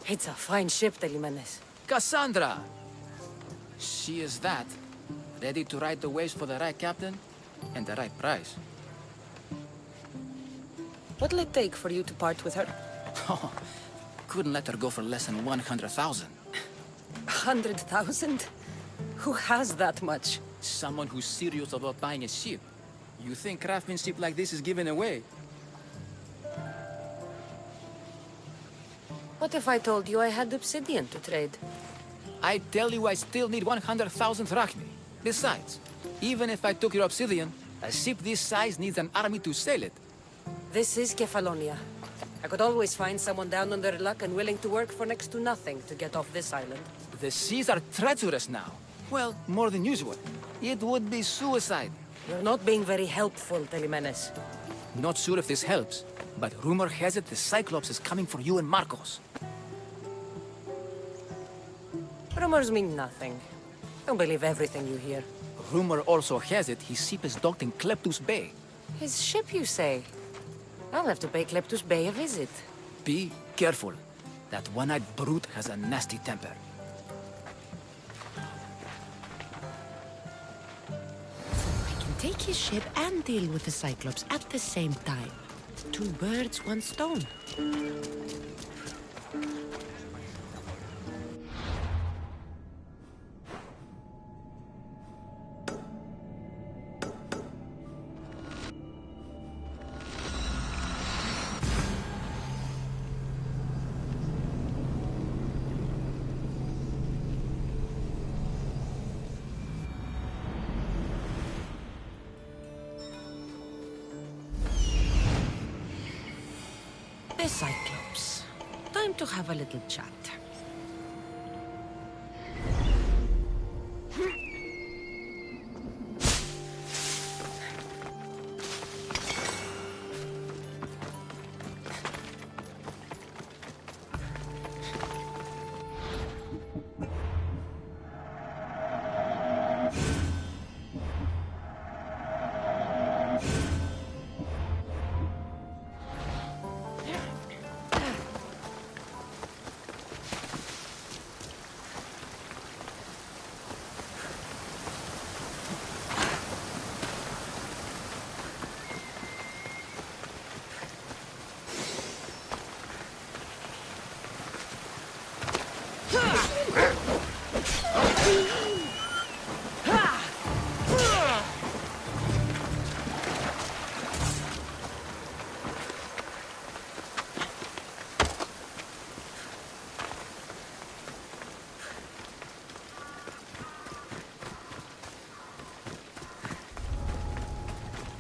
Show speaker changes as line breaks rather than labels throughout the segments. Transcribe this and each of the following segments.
It's a fine ship, Telimanes.
Cassandra! She is that. Ready to ride the waves for the right captain and the right price.
What'll it take for you to part with her?
Oh, couldn't let her go for less than 100,000.
100,000? Who has that much?
Someone who's serious about buying a ship. You think craftsmanship like this is given away?
What if I told you I had obsidian to trade?
I tell you I still need 100,000 drachmi. Besides, even if I took your obsidian, a ship this size needs an army to sail it.
This is KEPHALONIA. I could always find someone down on their luck and willing to work for next to nothing to get off this island.
The seas are treacherous now. Well, more than usual. It would be suicide.
You're not being very helpful, Telimanes.
Not sure if this helps, but rumor has it the Cyclops is coming for you and Marcos.
Rumors mean nothing. Don't believe everything you hear.
Rumor also has it his ship is docked in Kleptus Bay.
His ship, you say? I'll have to pay Kleptus Bay a visit.
Be careful. That one-eyed brute has a nasty temper.
I can take his ship and deal with the Cyclops at the same time. 2 birds, 1 stone. The Cyclops. Time to have a little chat.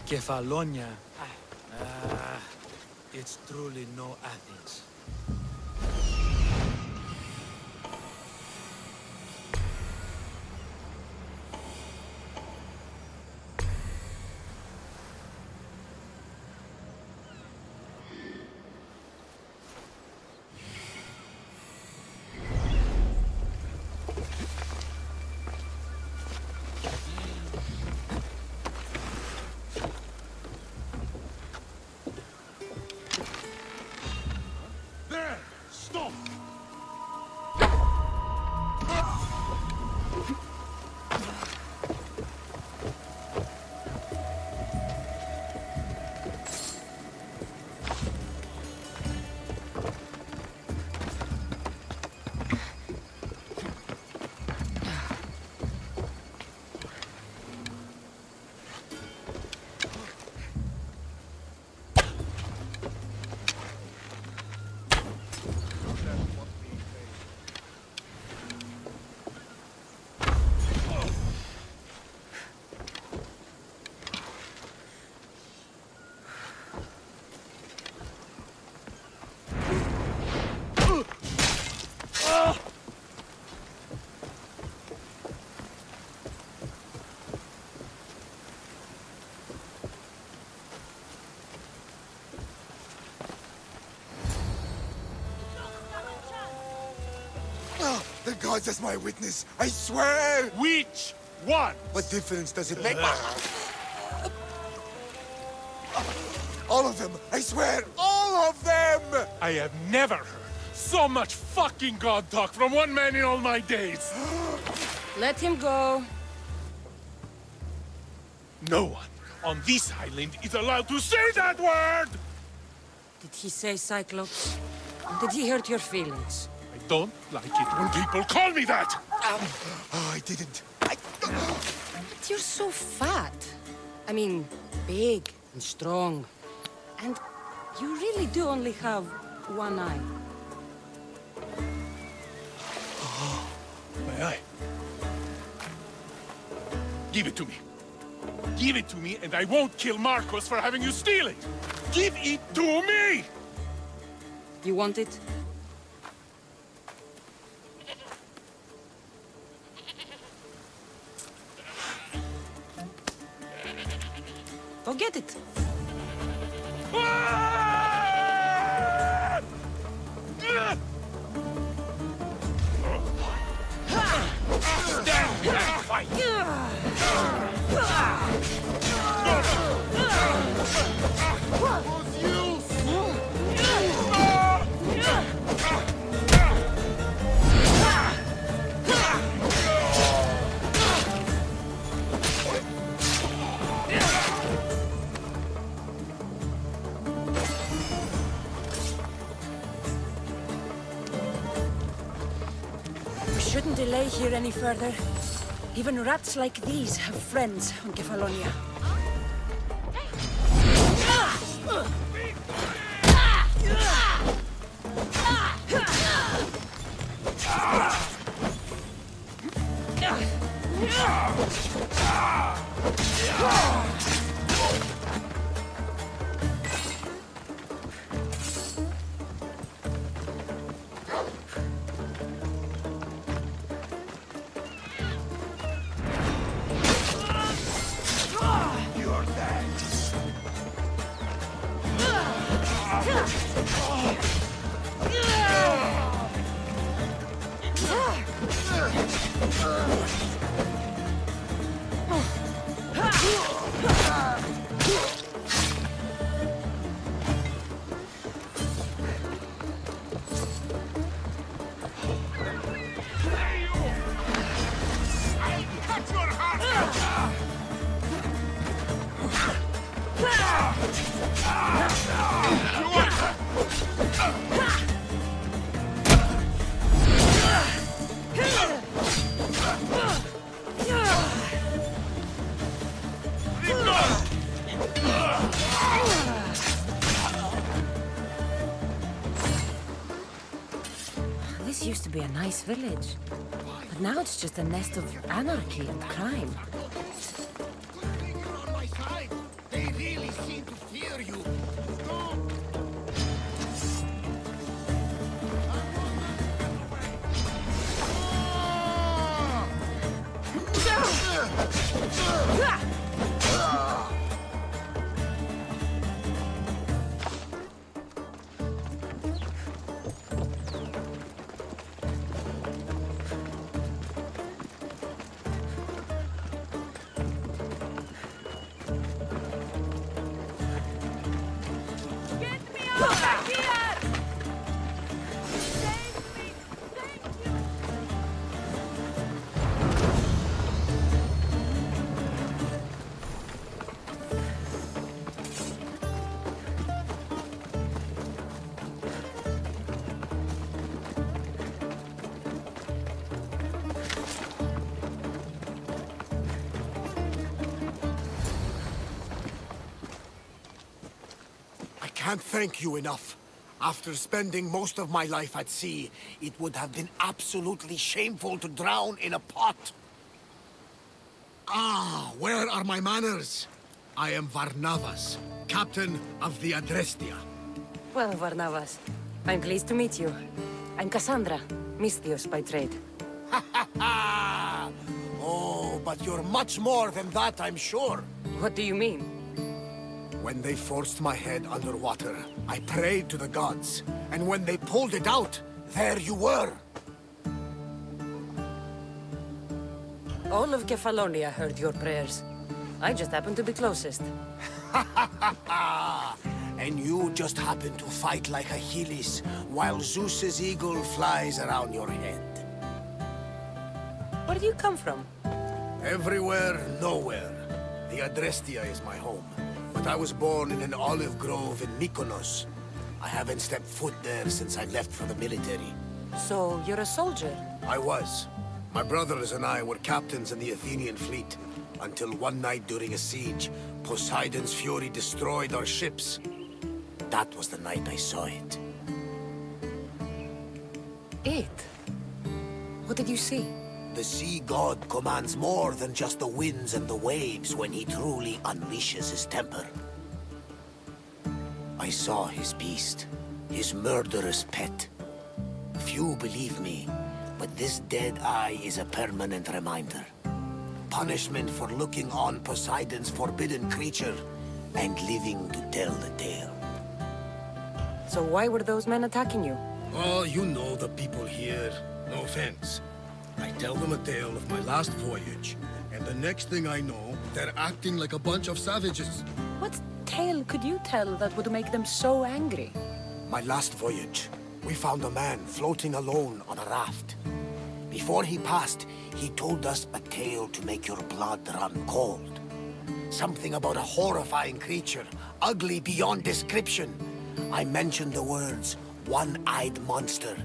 KEPHALONIA. It's truly no Athens.
The gods as my witness, I swear!
Which one?
What difference does it make? All of them! I swear, all of them!
I have never heard So much fucking god talk from one man in all my days!
Let him go.
No one on this island is allowed to say that word!
Did he say Cyclops? Did he hurt your feelings?
I don't like it when people call me that!
I didn't.
But you're so fat. I mean, big and strong. And you really do only have one eye.
My eye. Give it to me. Give it to me and I won't kill Marcos for having you steal it! Give it to me!
You want it? Go get it.
Stand and fight!
We shouldn't delay here any further. Even rats like these have friends on KEPHALONIA. This used to be a nice village, but now it's just a nest of anarchy and crime.
You're on my side. They really seem to fear you. I can't thank you enough. After spending most of my life at sea, it would have been absolutely shameful to drown in a pot. Ah, where are my manners? I am Varnavas, captain of the Adrestia.
Well, Varnavas, I'm pleased to meet you. I'm Cassandra, Misthios by trade.
Oh, but you're much more than that, I'm sure.
What do you mean?
When they forced my head underwater, I prayed to the gods. And when they pulled it out, there you were.
All of KEPHALONIA heard your prayers. I just happened to be closest.
A and you just happen to fight like Achilles while Zeus's eagle flies around your head.
Where do you come from?
Everywhere, nowhere. The Adrestia is my home, but I was born in an olive grove in Mykonos. I haven't stepped foot there since I left for the military.
So, you're a soldier?
I was. My brothers and I were captains in the Athenian fleet, until one night during a siege, Poseidon's fury destroyed our ships. That was the night I saw it.
It? What did you see?
The sea god commands more than just the winds and the waves when he truly unleashes his temper. I saw his beast, his murderous pet. Few believe me, but this dead eye is a permanent reminder. Punishment for looking on Poseidon's forbidden creature and living to tell the tale.
So why were those men attacking you?
Oh, you know the people here. No offense. I tell them a tale of my last voyage, and the next thing I know, they're acting like a bunch of savages.
What tale could you tell that would make them so angry?
My last voyage, we found a man floating alone on a raft. Before he passed, he told us a tale to make your blood run cold. Something about a horrifying creature, ugly beyond description. I mentioned the words, one-eyed monster.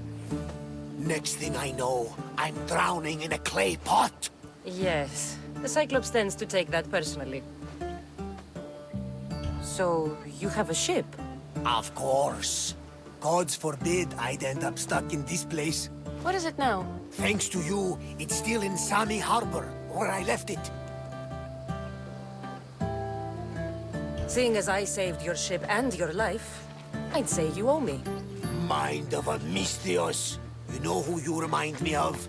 Next thing I know, I'm drowning in a clay pot.
Yes. The Cyclops tends to take that personally. So, you have a ship?
Of course. Gods forbid I'd end up stuck in this place.
What is it now?
Thanks to you, it's still in Sami Harbor, where I left it.
Seeing as I saved your ship and your life, I'd say you owe me.
Mind of a Mystios. You know who you remind me of?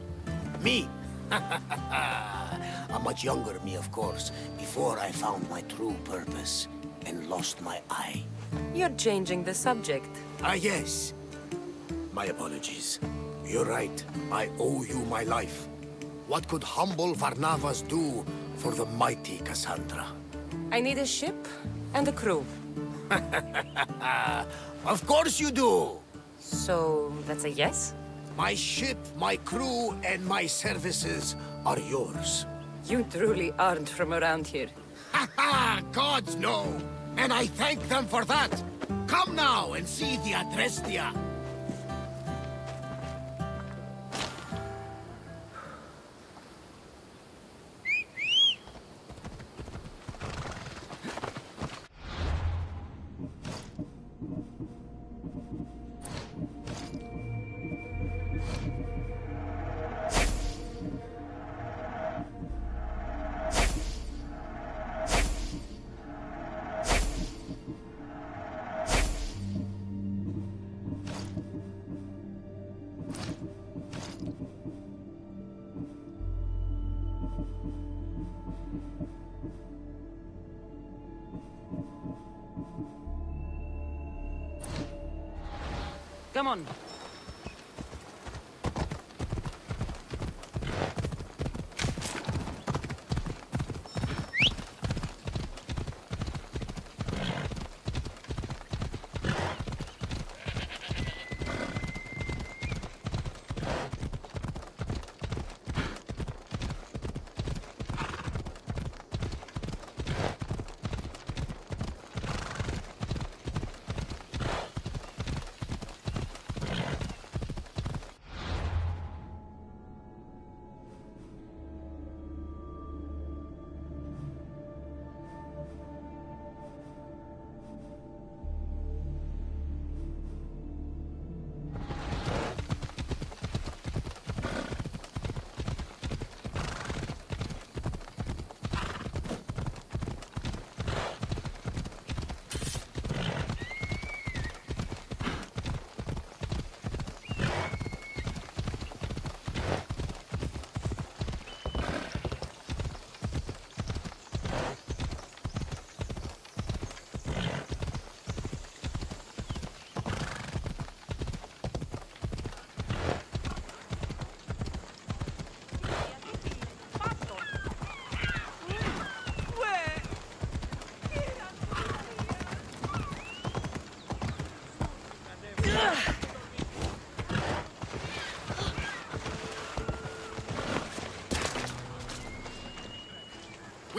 Me. A much younger me, of course, before I found my true purpose and lost my eye.
You're changing the subject.
Ah, yes. My apologies. You're right. I owe you my life. What could humble Varnavas do for the mighty Cassandra?
I need a ship and a crew.
Of course you do!
So, that's a yes?
My ship, my crew, and my services are yours.
You truly aren't from around here.
Ha ha! Gods know! And I thank them for that! Come now and see the Adrestia!
Come on.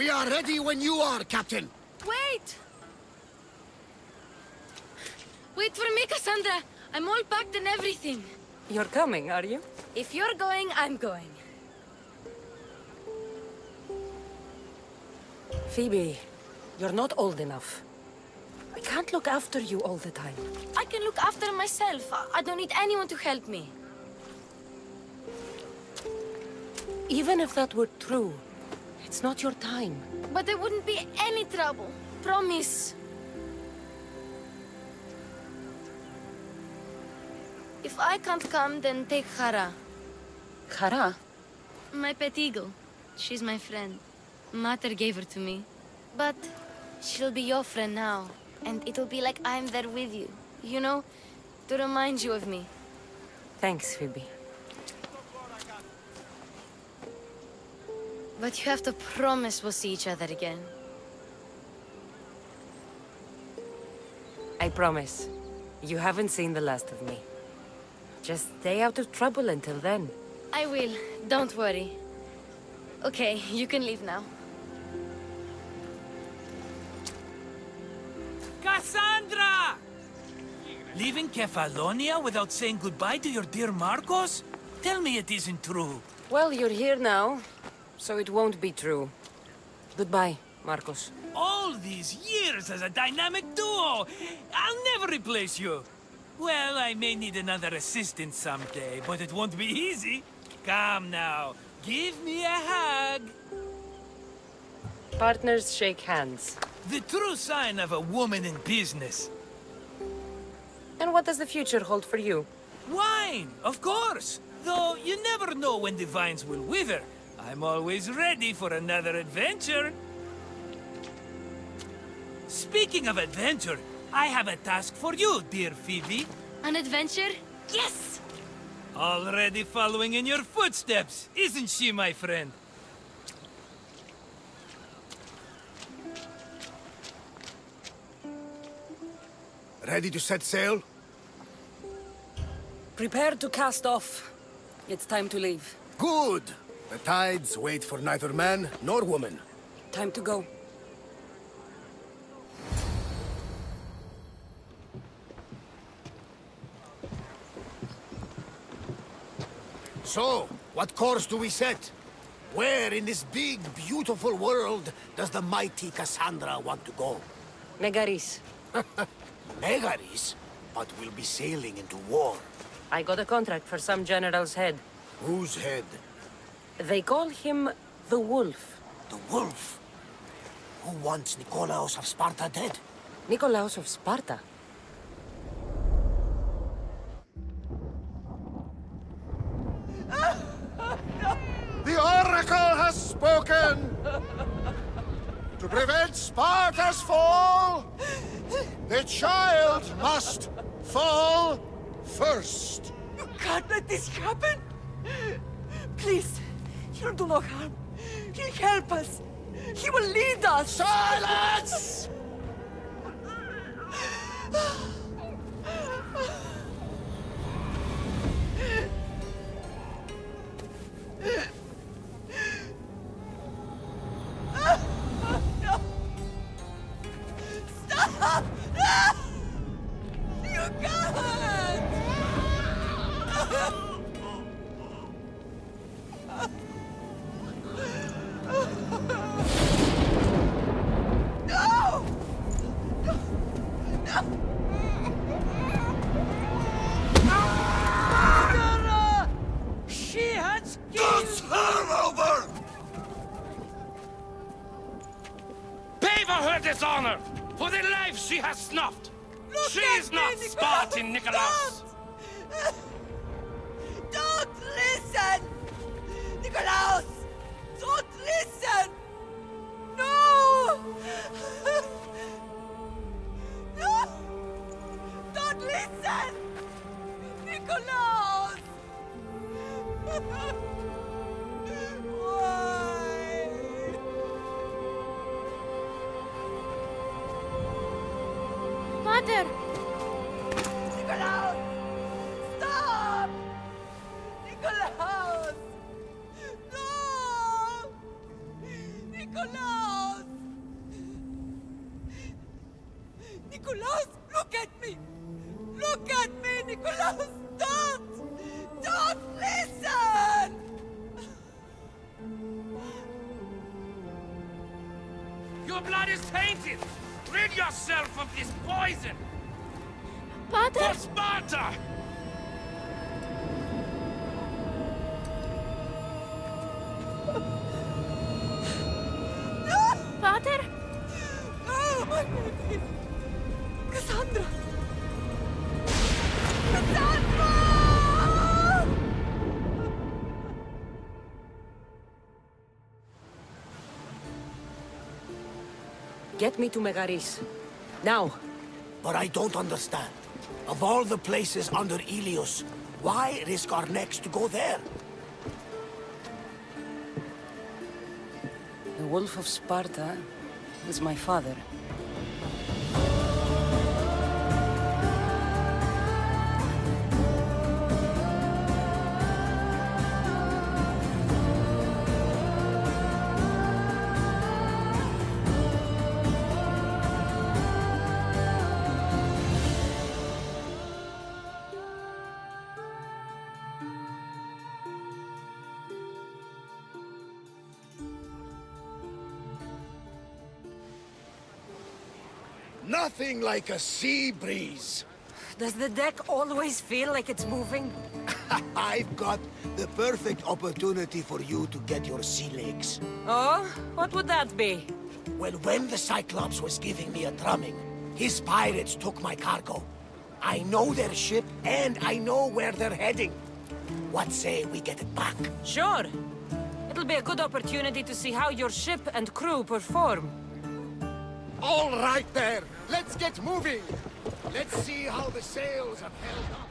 We are ready when you are, Captain.
Wait! Wait for me, Cassandra. I'm all packed and everything.
You're coming, are you?
If you're going, I'm going.
Phoebe, you're not old enough. I can't look after you all the time.
I can look after myself. I don't need anyone to help me.
Even if that were true, it's not your time.
But there wouldn't be any trouble. Promise. If I can't come, then take Hara.
Hara?
My pet eagle. She's my friend. Mater gave her to me. But she'll be your friend now. And it'll be like I'm there with you. You know? To remind you of me.
Thanks, Phoebe.
But you have to promise we'll see each other again.
I promise. You haven't seen the last of me. Just stay out of trouble until then.
I will. Don't worry. Okay, you can leave now.
Cassandra! Leaving KEPHALONIA without saying goodbye to your dear Marcos? Tell me it isn't true.
Well, you're here now, so it won't be true. Goodbye, Marcos.
All these years as a dynamic duo! I'll never replace you! Well, I may need another assistant someday, but it won't be easy. Come now, give me a hug!
Partners shake hands.
The true sign of a woman in business.
And what does the future hold for you?
Wine, of course! Though you never know when the vines will wither. I'm always ready for another adventure. Speaking of adventure, I have a task for you, dear Phoebe.
An adventure? Yes!
Already following in your footsteps, isn't she, my friend?
Ready to set sail?
Prepare to cast off. It's time to leave.
Good! The tides wait for neither man nor woman.
Time to go.
So, what course do we set? Where in this big, beautiful world does the mighty Cassandra want to go?
Megaris.
Megaris? But we'll be sailing into war.
I got a contract for some general's head.
Whose head?
They call him the Wolf.
The wolf? Who wants Nikolaos of Sparta dead?
Nikolaos of Sparta.
The Oracle has spoken! To prevent Sparta's fall, the child must fall first.
You can't let this happen! Please, he'll do no harm. He'll help us. He will lead us!
Silence!
Stop! You can't! No! No! Murderer! She has killed...
her over!
Pay for her dishonor! For the life she has snuffed!
Look
She
at
is not
me,
Spartan, Nikolaos!
Don't listen! Nikolaos! Don't listen! No! No! Don't listen! Nikolaos! Why?
Mother!
Nikolaos! Stop! Nikolaos! No! Nikolaos! Just don't! Don't listen!
Your blood is tainted! Rid yourself of this poison!
Pater!
For Sparta!
Pater!
Oh, my baby! Cassandra! Cassandra!
Get me to Megaris. Now.
But I don't understand. Of all the places under Ilios, why risk our necks to go there?
The Wolf of Sparta is my father.
Nothing like a sea breeze.
Does the deck always feel like it's moving?
I've got the perfect opportunity for you to get your sea legs.
Oh? What would that be?
Well, when the Cyclops was giving me a drumming, his pirates took my cargo. I know their ship, and I know where they're heading. What say we get it back?
Sure. It'll be a good opportunity to see how your ship and crew perform.
All right there, let's get moving. Let's see how the sails have held up.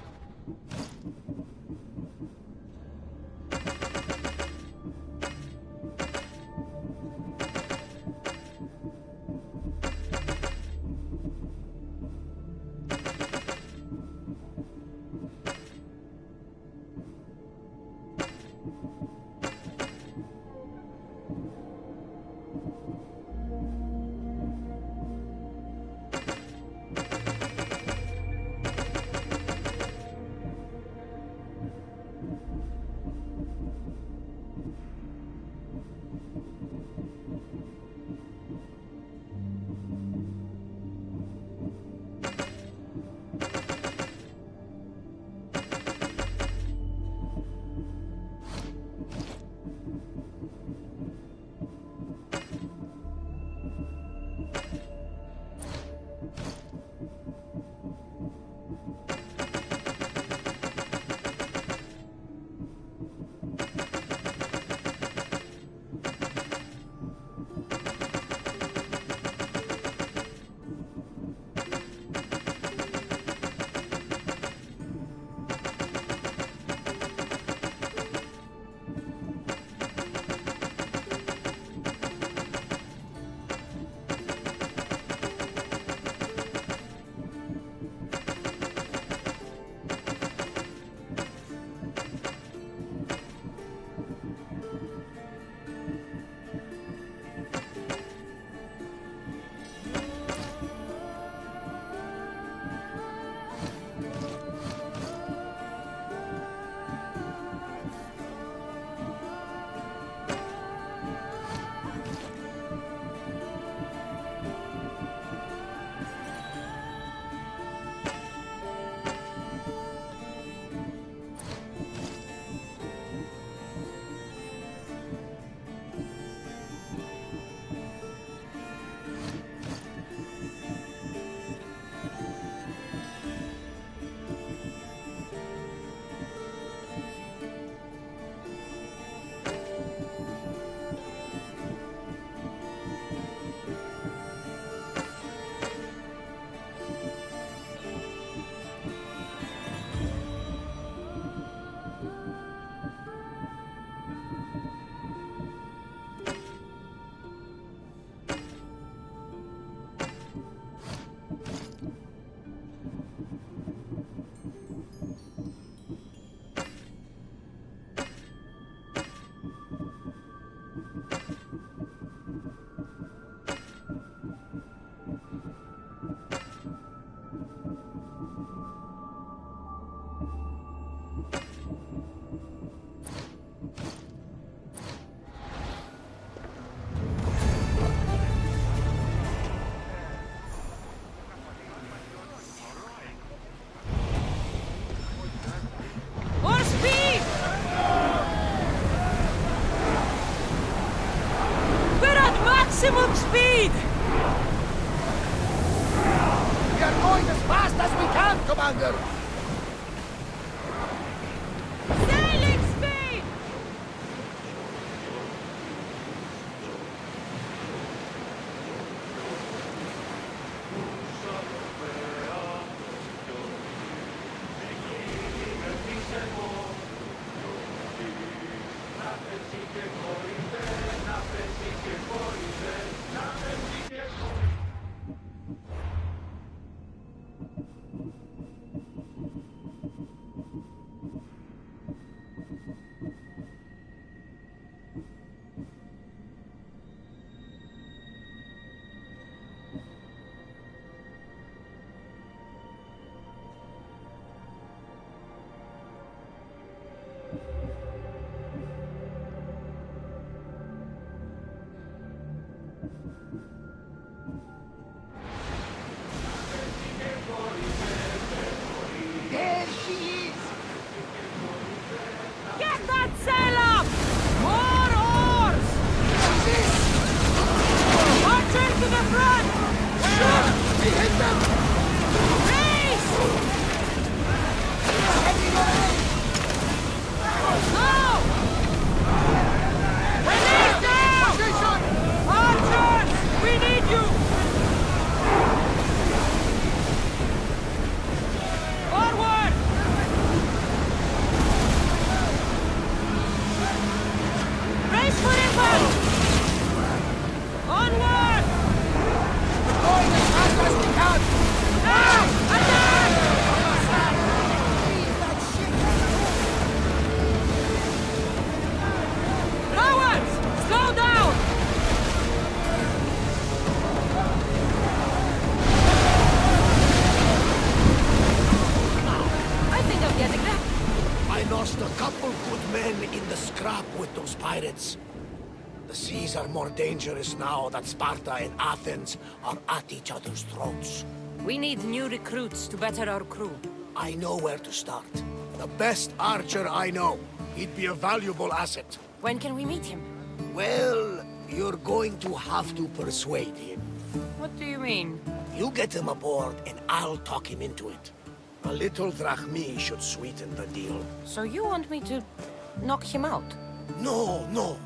More speed! We're at maximum speed!
We are going as fast as we can, Commander!
Sailing speed!
There she is!
Get that sail up! More oars! Archer to the front!
Shoot! We hit them!
Race!
Heading away!
Go! Release down!
Position!
Archers! We need you! Forward! Brace for impact! Onward!
Going as fast as we can!
Now! Attack!
Leave that ship!
Cowards! Slow down! I think I'm getting there.
I lost a couple good men in the scrap with those pirates. The seas are more dangerous now that Sparta and Athens are at each other's throats.
We need new recruits to better our crew.
I know where to start. The best archer I know. He'd be a valuable asset.
When can we meet him?
Well, you're going to have to persuade him.
What do you mean?
You get him aboard and I'll talk him into it. A little drachmi should sweeten the deal.
So you want me to knock him out?
No, no.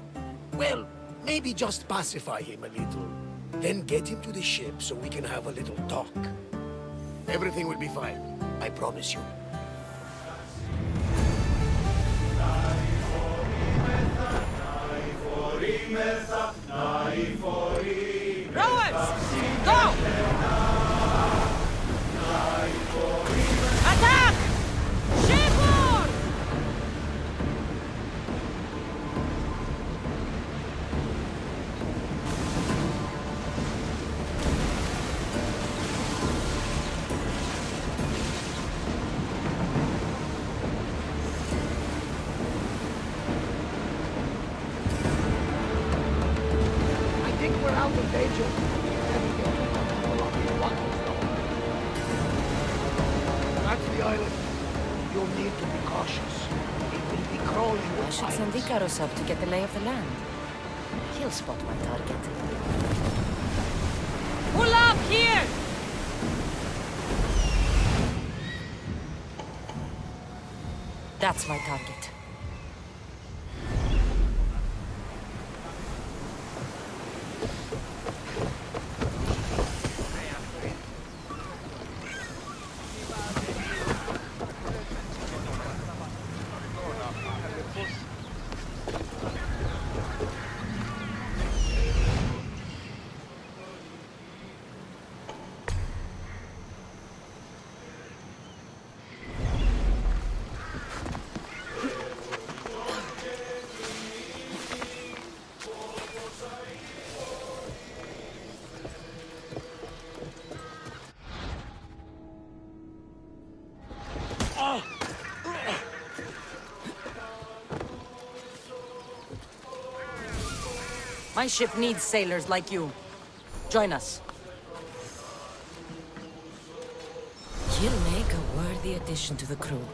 Well, maybe just pacify him a little. Then get him to the ship so we can have a little talk. Everything will be fine. I promise you.
Rowers! Go! Attack! Shipboard!
I think we're out of danger. That's the island. You'll need to be cautious. It will be crawling
I
with
should send
pirates.
Icarus up to get the lay of the land. He'll spot my target. Pull up here! That's my target. My ship needs sailors like you. Join us.
You'll make a worthy addition to the crew.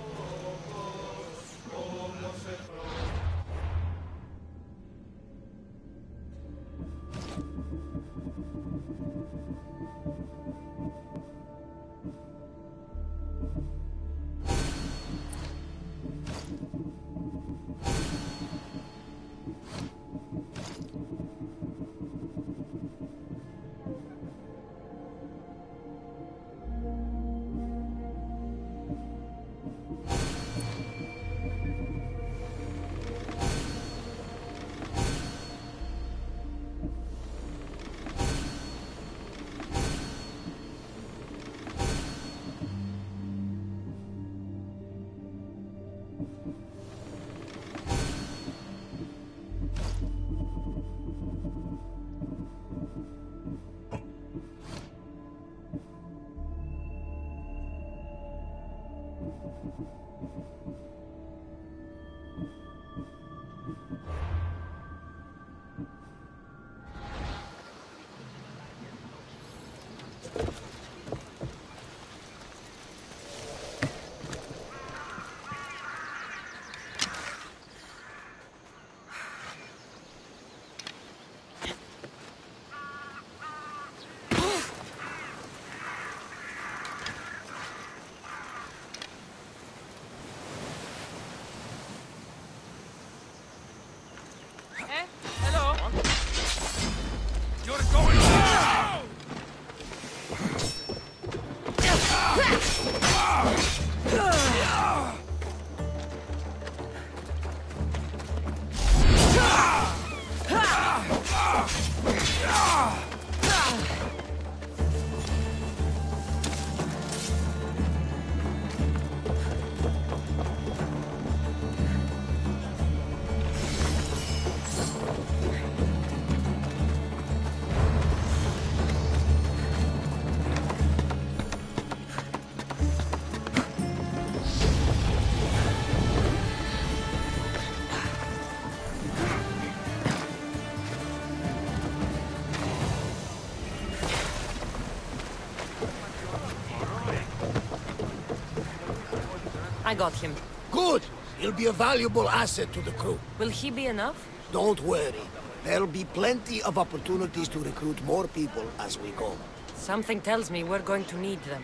I got him.
Good! He'll be a valuable asset to the crew.
Will he be enough?
Don't worry. There'll be plenty of opportunities to recruit more people as we go.
Something tells me we're going to need them.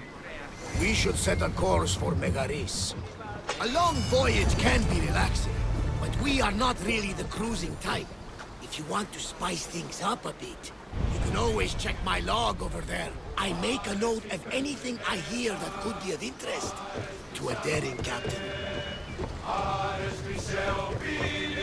We should set a course for Megaris. A long voyage can be relaxing, but we are not really the cruising type. If you want to spice things up a bit, you can always check my log over there. I make a note of anything I hear that could be of interest to a daring captain.
Honestly self-believe.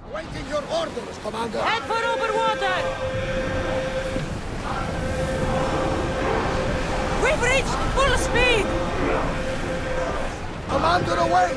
Awaiting your orders, Commander.
Head for open water! We've reached full speed!
Commander, away!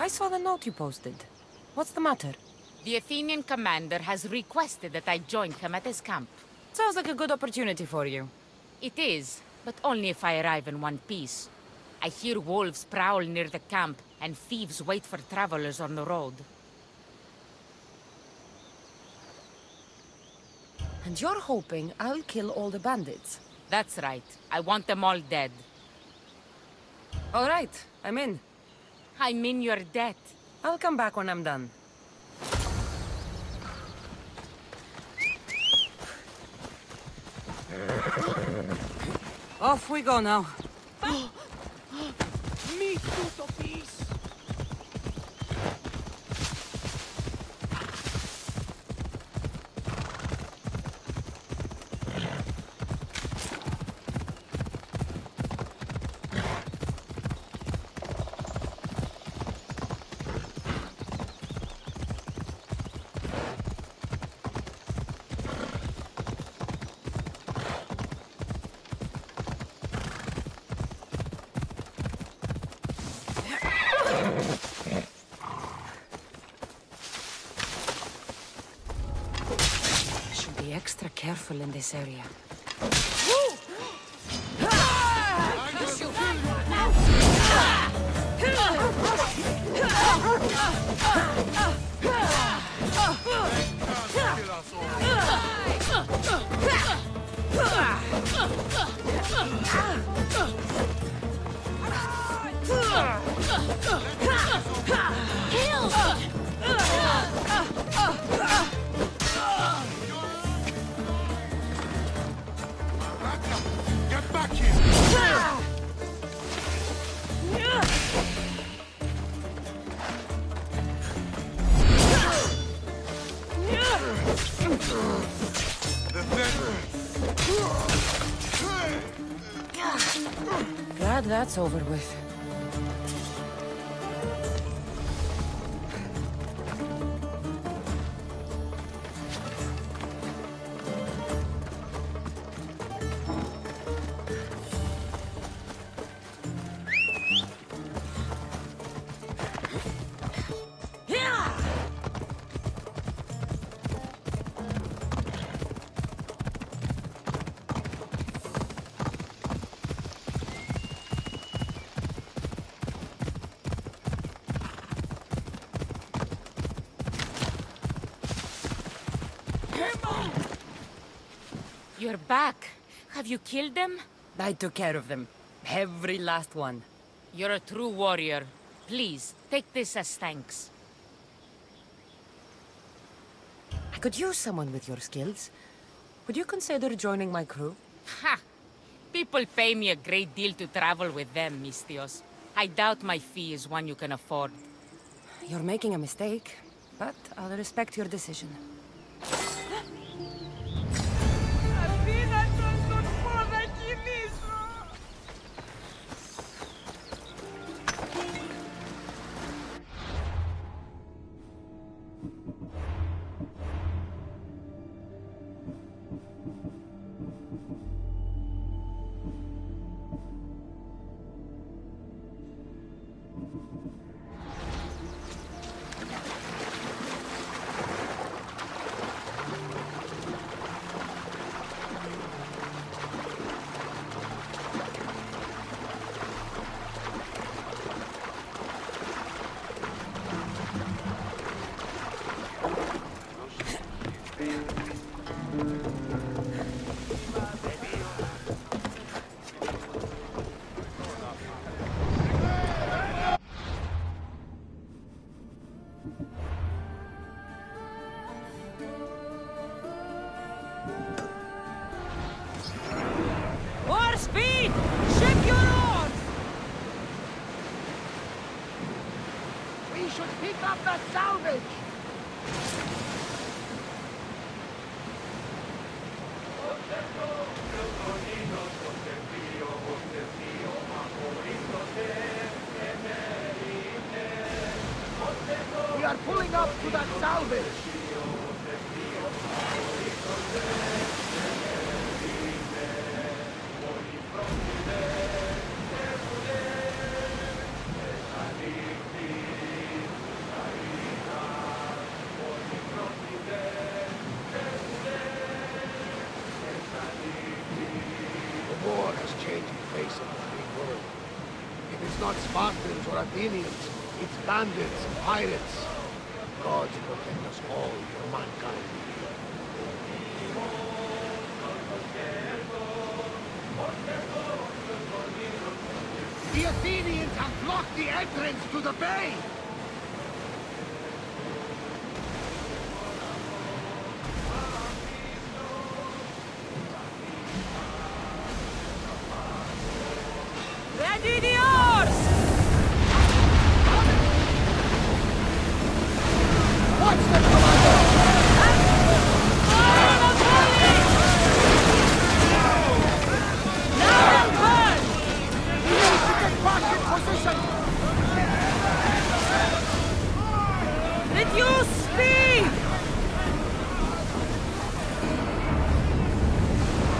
I saw the note you posted. What's the matter?
The Athenian commander has requested that I join him at his camp.
Sounds like a good opportunity for you.
It is, but only if I arrive in one piece. I hear wolves prowl near the camp, and thieves wait for travelers on the road.
And you're hoping I'll kill all the bandits?
That's right. I want them all dead.
All right, I'm in.
I'm in your debt.
I'll come back when I'm done. Off we go now.
Me too, peace.
Extra careful in this area.
Get back here!
Glad that's over with.
You're back. Have you killed them?
I took care of them. Every last one.
You're a true warrior. Please, take this as thanks.
I could use someone with your skills. Would you consider joining my crew?
Ha! People pay me a great deal to travel with them, Mistios. I doubt my fee is one you can afford.
You're making a mistake, but I'll respect your decision.
More speed! Ship your oars!
We should pick up the salvage! We are pulling up to that salvage! It's not Spartans or Athenians. It's bandits, pirates. God protect us all from mankind. The Athenians have blocked the entrance to the bay!
Ready the oars!
Watch them, Commander!
Fire on the volley! Now burn!
We need to get back in position!
Reduce speed!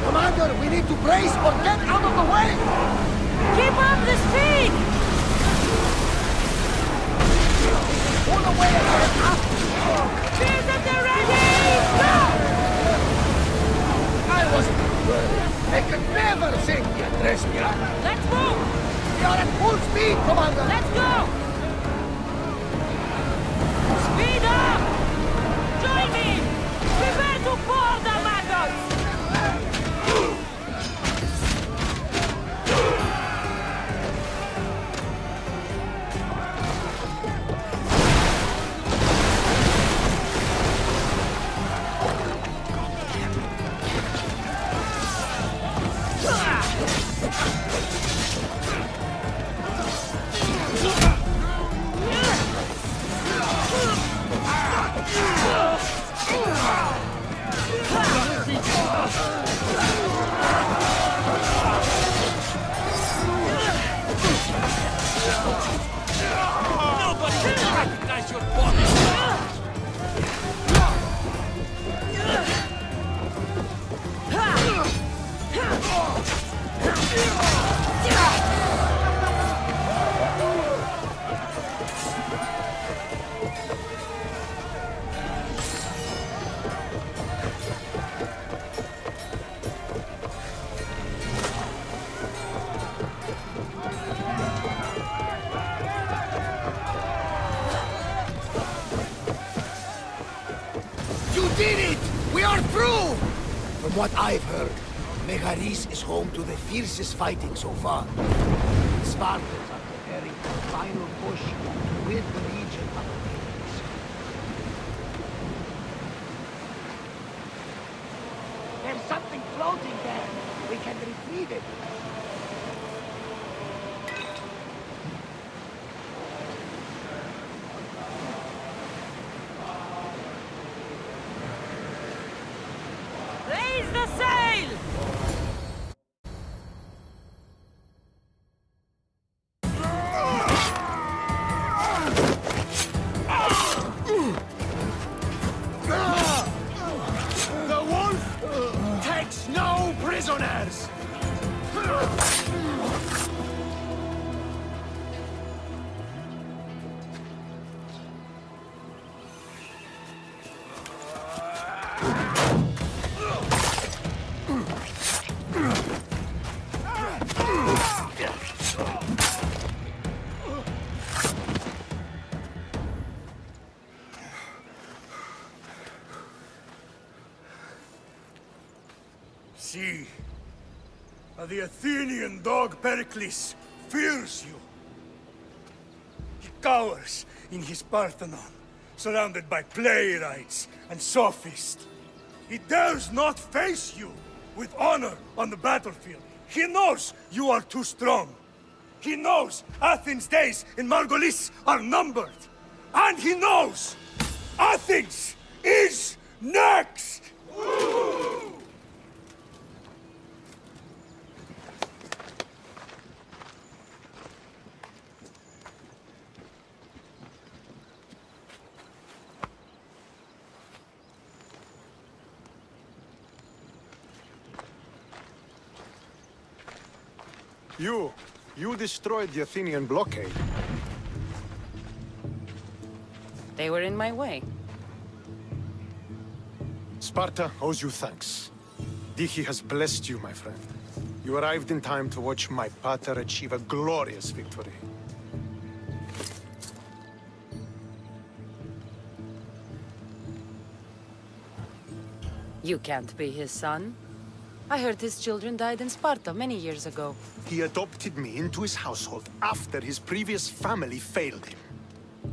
Commander, we need to brace or get out of the way!
Keep up the speed!
Pull away again!
Speed at the ready! Go!
I wasn't worried. They could never sink the Adrestia.
Let's move!
We are at full speed, Commander!
Let's go! Speed up! Join me! Prepare to board the maggots!
From what I've heard, Megaris is home to the fiercest fighting so far. The Spartans are preparing for a final push to rid the region of Athens. There's something floating there. We can retrieve it.
Raise the sail!
The wolf takes no prisoners! See, the Athenian dog Pericles fears you. He cowers in his Parthenon, surrounded by playwrights and sophists. He dares not face you with honor on the battlefield. He knows you are too strong. He knows Athens' days in Margolis are numbered. And he knows Athens is next!
You destroyed the Athenian blockade.
They were in my way.
Sparta owes you thanks. Dihi has blessed you, my friend.
You arrived in time to watch my pater achieve a glorious victory.
You can't be his son. I heard his children died in Sparta many years ago.
He adopted me into his household after his previous family failed him.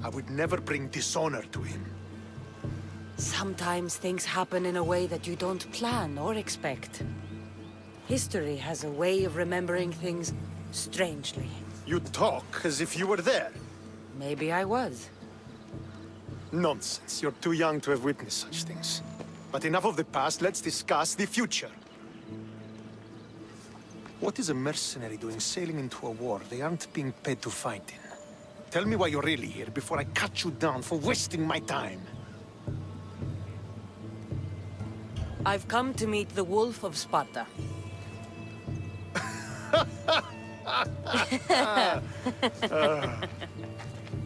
I would never bring dishonor to him.
Sometimes things happen in a way that you don't plan or expect. History has a way of remembering things strangely.
You talk as if you were there.
Maybe I was.
Nonsense. You're too young to have witnessed such things. But enough of the past, let's discuss the future. What is a mercenary doing sailing into a war they aren't being paid to fight in? Tell me why you're really here before I cut you down for wasting my time.
I've come to meet the Wolf of Sparta.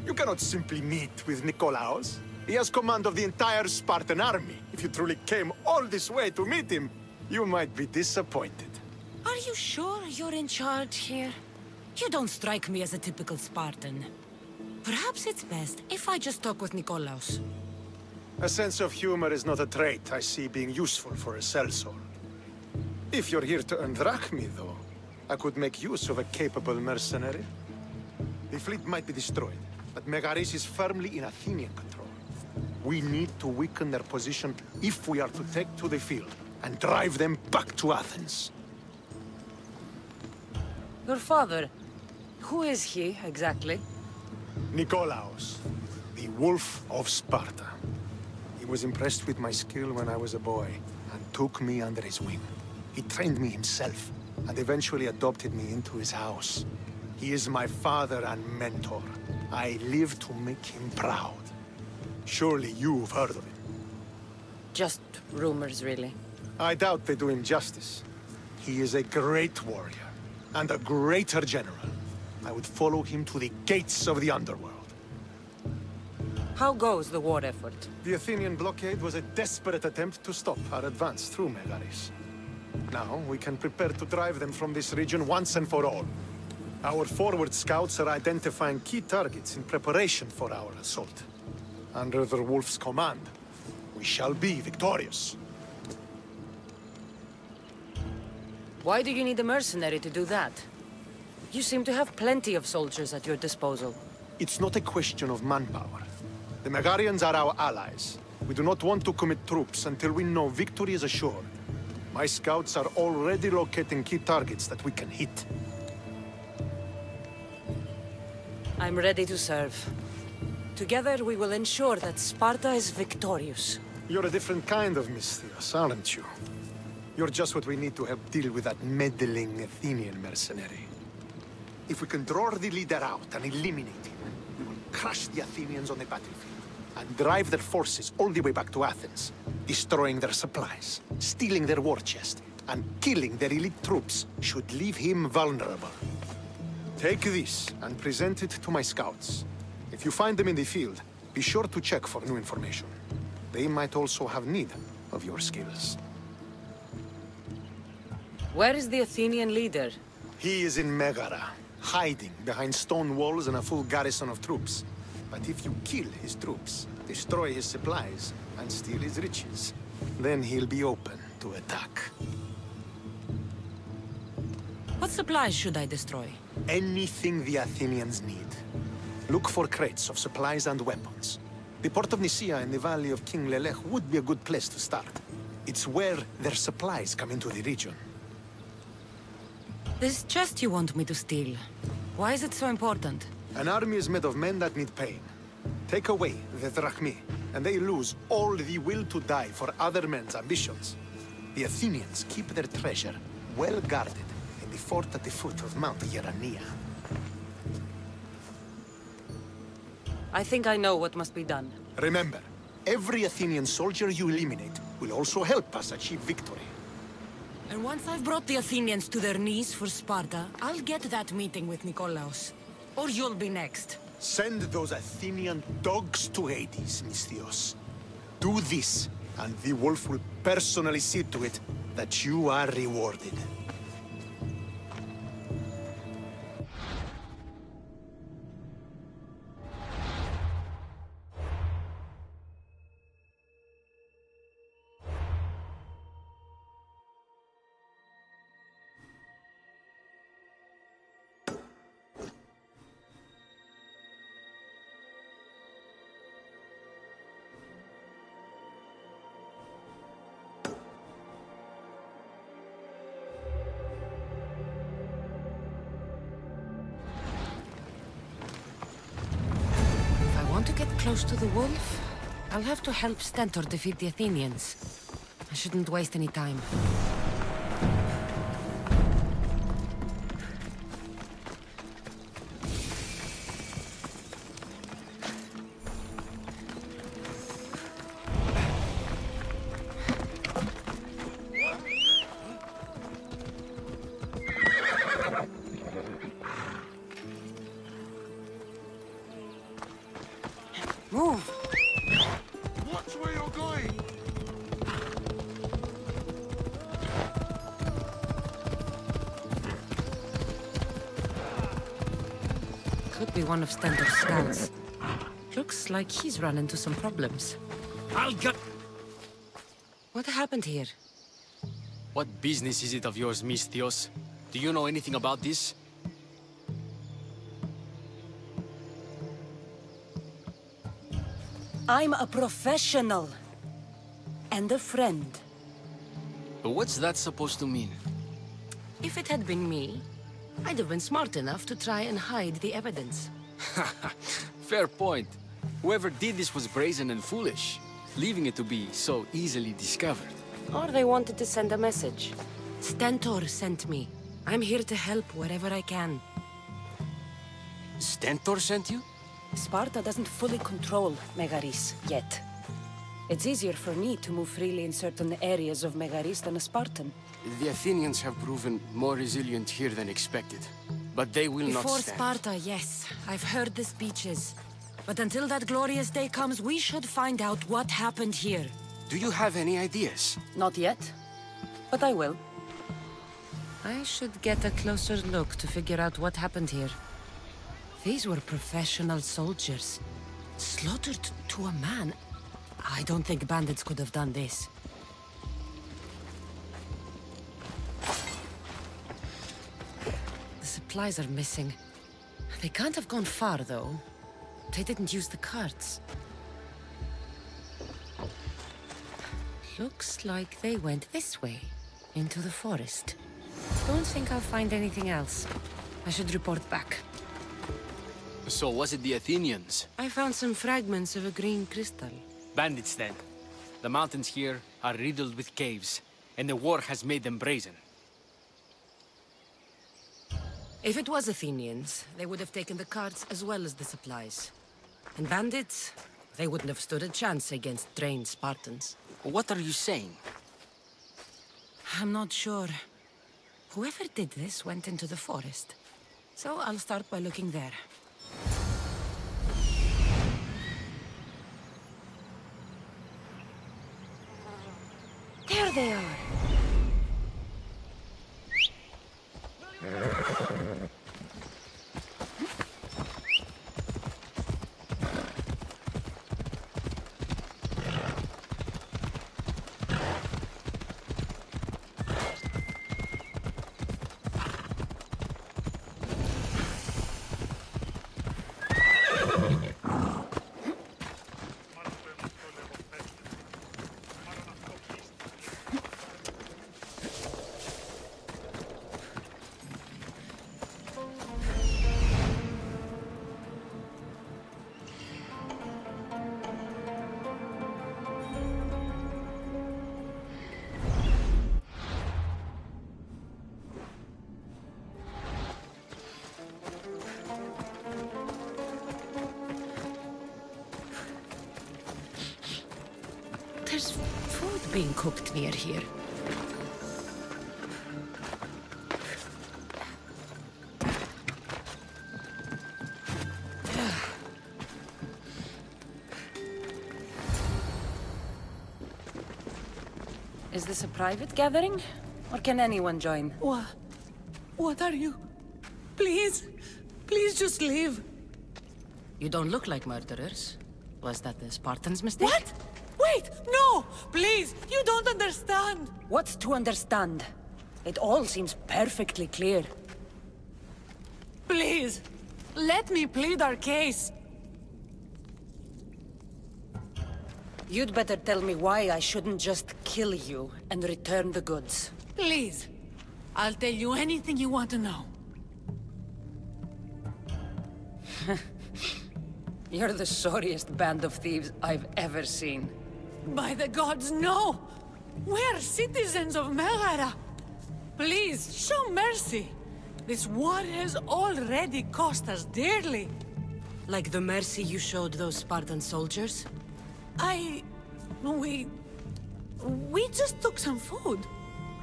You cannot simply meet with Nikolaos. He has command of the entire Spartan army. If you truly came all this way to meet him, you might be disappointed.
Are you sure you're in charge here? You don't strike me as a typical Spartan. Perhaps it's best if I just talk with Nikolaos.
A sense of humor is not a trait I see being useful for a sellsword. If you're here to earn drachmi, though, I could make use of a capable mercenary. The fleet might be destroyed, but Megaris is firmly in Athenian control. We need to weaken their position if we are to take to the field and drive them back to Athens.
Your father, who is he, exactly?
Nikolaos, the Wolf of Sparta. He was impressed with my skill when I was a boy, and took me under his wing. He trained me himself, and eventually adopted me into his house. He is my father and mentor. I live to make him proud. Surely you've heard of him.
Just rumors, really.
I doubt they do him justice. He is a great warrior, and a greater general. I would follow him to the gates of the underworld.
How goes the war effort?
The Athenian blockade was a desperate attempt to stop our advance through Megaris. Now, we can prepare to drive them from this region once and for all. Our forward scouts are identifying key targets in preparation for our assault. Under the Wolf's command, we shall be victorious.
Why do you need a mercenary to do that? You seem to have plenty of soldiers at your disposal.
It's not a question of manpower. The Megarians are our allies. We do not want to commit troops until we know victory is assured. My scouts are already locating key targets that we can hit.
I'm ready to serve. Together we will ensure that Sparta is victorious.
You're a different kind of Misthios, aren't you? You're just what we need to help deal with that meddling Athenian mercenary. If we can draw the leader out and eliminate him, we will crush the Athenians on the battlefield and drive their forces all the way back to Athens, destroying their supplies, stealing their war chest, and killing their elite troops should leave him vulnerable. Take this and present it to my scouts. If you find them in the field, be sure to check for new information. They might also have need of your skills.
Where is the Athenian leader?
He is in Megara, hiding behind stone walls and a full garrison of troops. But if you kill his troops, destroy his supplies, and steal his riches, then he'll be open to attack.
What supplies should I destroy?
Anything the Athenians need. Look for crates of supplies and weapons. The port of Nicaea in the valley of King Lelech would be a good place to start. It's where their supplies come into the region.
This chest you want me to steal, why is it so important?
An army is made of men that need pain. Take away the drachmi, and they lose all the will to die for other men's ambitions. The Athenians keep their treasure well guarded in the fort at the foot of Mount Yerania.
I think I know what must be done.
Remember, every Athenian soldier you eliminate will also help us achieve victory.
And once I've brought the Athenians to their knees for Sparta, I'll get that meeting with Nikolaos. Or you'll be next.
Send those Athenian dogs to Hades, Misthios. Do this, and the Wolf will personally see to it that you are rewarded.
to get close to the wolf, I'll have to help Stentor defeat the Athenians. I shouldn't waste any time. Move!
Watch where you're going!
Could be one of Stentor's scouts. Looks like he's run into some problems.
I'll get...
What happened here?
What business is it of yours, Misthios? Do you know anything about this?
I'm a professional. And a friend.
But what's that supposed to mean?
If it had been me, I'd have been smart enough to try and hide the evidence.
Fair point. Whoever did this was brazen and foolish, leaving it to be so easily discovered.
Or they wanted to send a message. Stentor sent me. I'm here to help wherever I can.
Stentor sent you?
Sparta doesn't fully control Megaris yet. It's easier for me to move freely in certain areas of Megaris than a Spartan.
The Athenians have proven more resilient here than expected. But they will not
Before
stand.
Sparta, yes. I've heard the speeches. But until that glorious day comes, we should find out what happened here.
Do you have any ideas?
Not yet, but I will.
I should get a closer look to figure out what happened here. These were professional soldiers. Slaughtered to a man. I don't think bandits could have done this. The supplies are missing. They can't have gone far, though. They didn't use the carts. Looks like they went this way, into the forest. Don't think I'll find anything else. I should report back.
So was it the Athenians?
I found some fragments of a green crystal.
Bandits then. The mountains here are riddled with caves, and the war has made them brazen.
If it was Athenians, they would have taken the carts as well as the supplies. And bandits, they wouldn't have stood a chance against trained Spartans.
What are you saying?
I'm not sure. Whoever did this went into the forest. So I'll start by looking there. There they are! There's food being cooked near here.
Is this a private gathering? Or can anyone join?
What are you? Please, please just leave.
You don't look like murderers. Was that the Spartans' mistake?
What? Wait, no! Please, you don't understand!
What's to understand? It all seems perfectly clear.
Please, let me plead our case.
You'd better tell me why I shouldn't just kill you and return the goods.
Please, I'll tell you anything you want to know.
You're the sorriest band of thieves I've ever seen.
By the gods, no! We're citizens of Megara! Please, show mercy! This war has already cost us dearly.
Like the mercy you showed those Spartan soldiers?
We just took some food.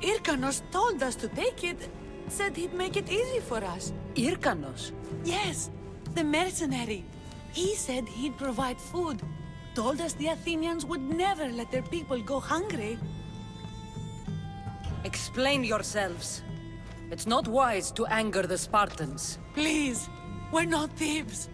Irkanos told us to take it, said he'd make it easy for us.
Irkanos?
Yes, the mercenary. He said he'd provide food. Told us the Athenians would never let their people go hungry.
Explain yourselves. It's not wise to anger the Spartans.
Please, we're not thieves.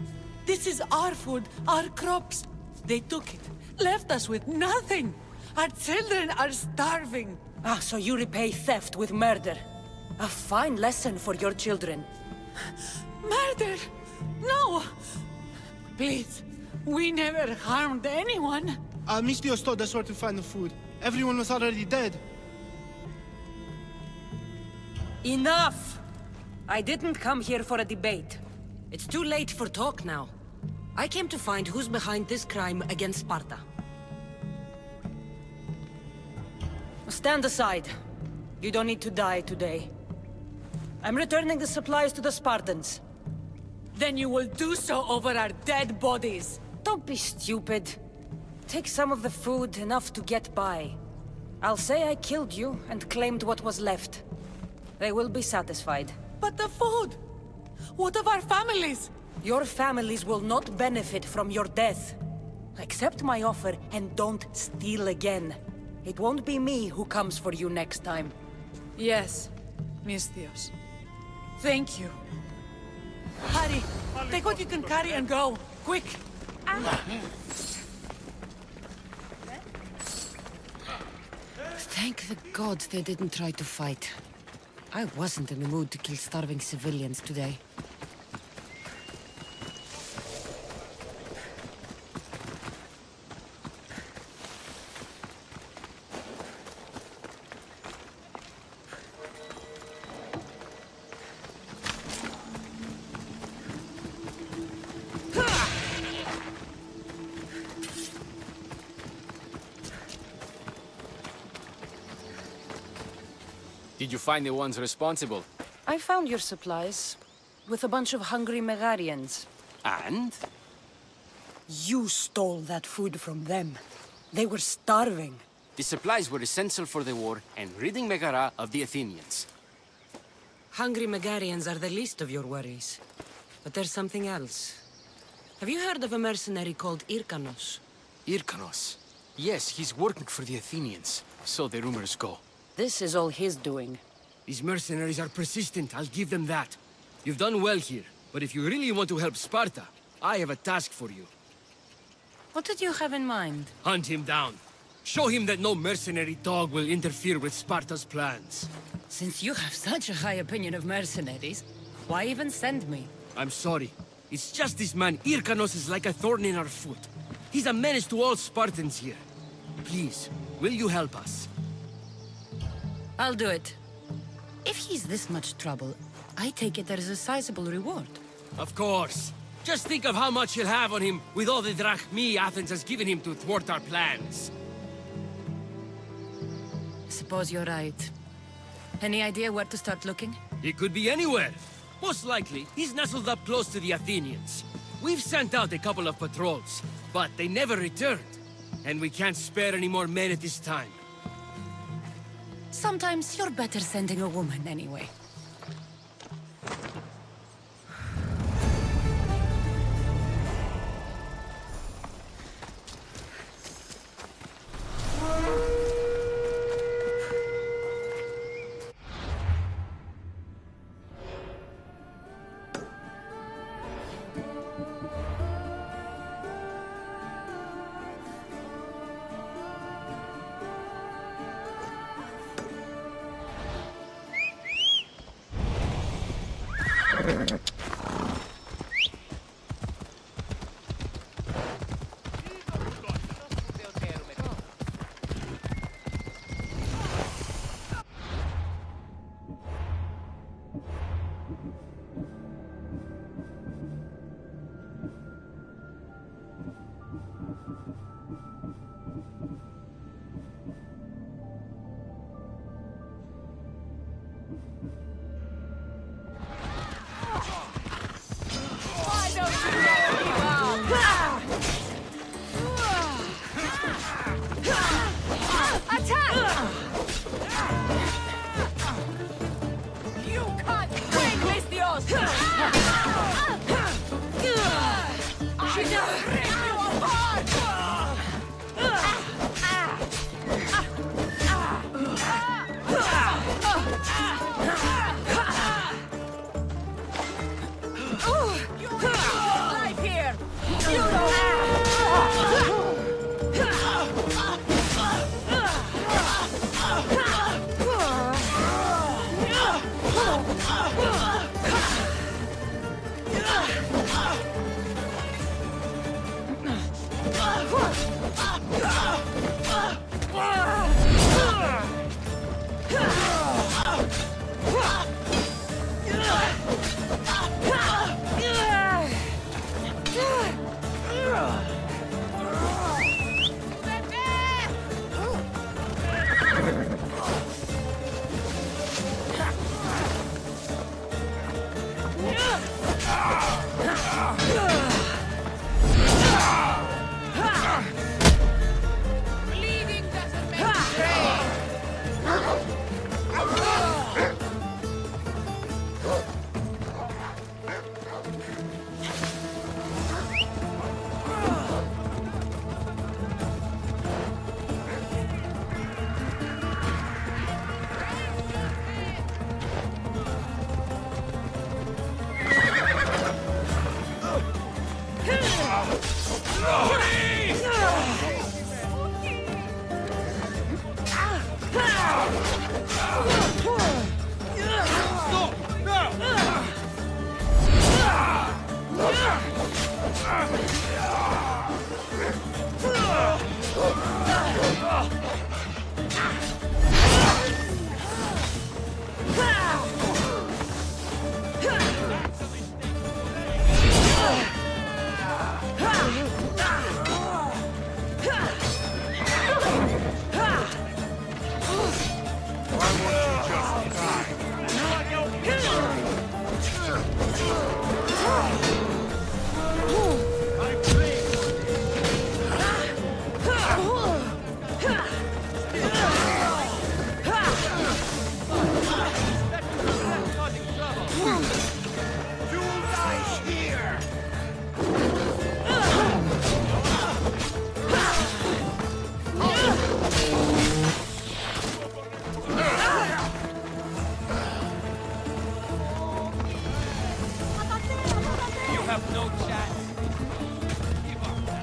This is our food, our crops. They took it, left us with nothing. Our children are starving.
Ah, so you repay theft with murder. A fine lesson for your children.
Murder? No! Please, we never harmed anyone.
Mistios told us where to find the food. Everyone was already dead.
Enough! I didn't come here for a debate.
It's too late for talk now. I came to find who's behind this crime against Sparta.
Stand aside. You don't need to die today. I'm returning the supplies to the Spartans.
Then you will do so over our dead bodies.
Don't be stupid. Take some of the food, enough to get by. I'll say I killed you and claimed what was left. They will be satisfied.
But the food! What of our families?
Your families will not benefit from your death. Accept my offer and don't steal again. It won't be me who comes for you next time.
Yes, Mistios. Thank you. Hurry! Take what you can carry and go! Quick!
Thank the gods they didn't try to fight. I wasn't in the mood to kill starving civilians today.
Did you find the ones responsible?
I found your supplies, with a bunch of hungry Megarians.
And?
You stole that food from them. They were starving.
The supplies were essential for the war and ridding Megara of the Athenians.
Hungry Megarians are the least of your worries. But there's something else. Have you heard of a mercenary called Irkanos?
Irkanos? Yes, he's working for the Athenians, so the rumors go.
This is all his doing.
These mercenaries are persistent, I'll give them that. You've done well here, but if you really want to help Sparta, I have a task for you.
What did you have in mind?
Hunt him down. Show him that no mercenary dog will interfere with Sparta's plans.
Since you have such a high opinion of mercenaries, why even send me?
I'm sorry. It's just this man, Irkanos, is like a thorn in our foot. He's a menace to all Spartans here. Please, will you help us?
I'll do it. If he's this much trouble, I take it there is a sizable reward.
Of course. Just think of how much he'll have on him with all the drachmi Athens has given him to thwart our plans.
Suppose you're right. Any idea where to start looking?
He could be anywhere. Most likely, he's nestled up close to the Athenians. We've sent out a couple of patrols, but they never returned. And we can't spare any more men at this time.
Sometimes you're better sending a woman anyway.
have no chance. Give up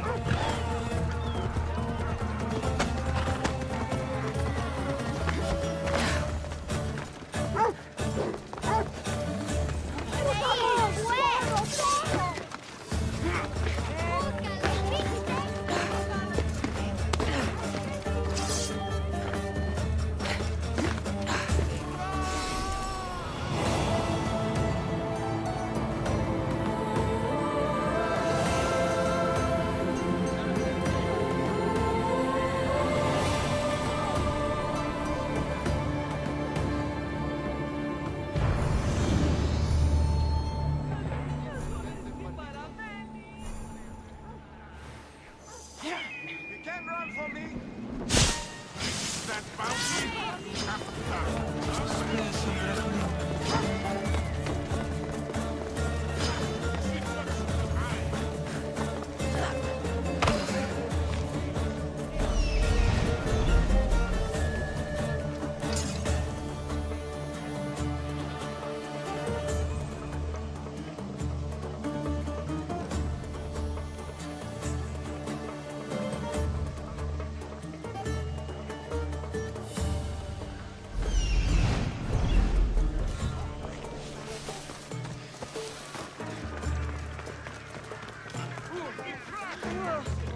Ugh.